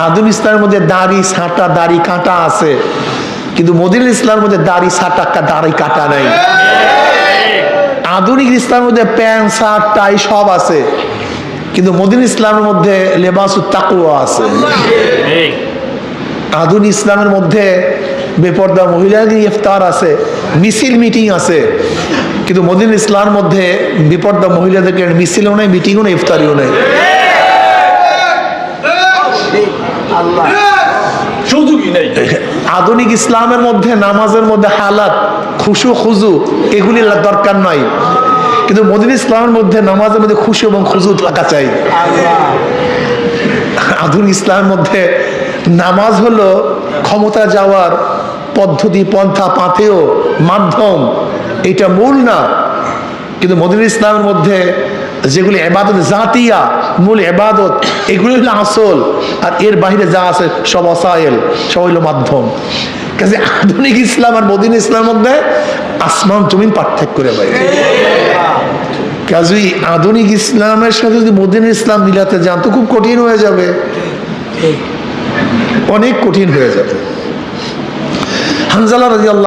আধুনিক ইসলামের মধ্যে দাড়ি ছাঁটা দাড়ি কাটা আছে, কিন্তু মদিনার ইসলামের মধ্যে দাড়ি ছাঁটা দাড়ি কাটা নাই। আধুনিক ইসলামের মধ্যে প্যান্ট শার্ট টাই সব আছে, কিন্তু মদিনার ইসলামের মধ্যে লেবাসুত তাকওয়া আছে। আধুনিক ইসলামের মধ্যে বেপর্দা মহিলাদের ইফতার আছে, মিছিল মিটিং আছে, কিন্তু মদিনার ইসলামের মধ্যে বেপর্দা মহিলাদেরকে মিছিলও নাই, মিটিংও নাই, ইফতারিও নাই। আধুনিক ইসলামের মধ্যে নামাজের মধ্যে হালাত খুশু খুজু এগুলি দরকার নয়, কিন্তু মদিনা ইসলামের মধ্যে নামাজের মধ্যে খুশু এবং খুজু থাকা চাই। আধুনিক ইসলামের মধ্যে নামাজ হলো ক্ষমতা যাওয়ার পদ্ধতি, পন্থা, পাথেয়, মাধ্যম, এটা মূল না। কিন্তু মদিনা ইসলামের মধ্যে যেগুলি এবাদত জাতিয়া, মূল এবাদত, এগুলি হলো আসল, আর এর বাইরে যা আছে সব অসায়েল, সব হইল মাধ্যম। কাজে আধুনিক ইসলাম আর মদিনা ইসলামের মধ্যে আসমান জমিন পার্থক্য করে ভাই। কাজেই আধুনিক ইসলামের সাথে যদি মদিনা ইসলাম মিলাতে যান তো খুব কঠিন হয়ে যাবে, অনেক কঠিন হয়ে যাবে। হানজালা রাদিয়াল্লাহু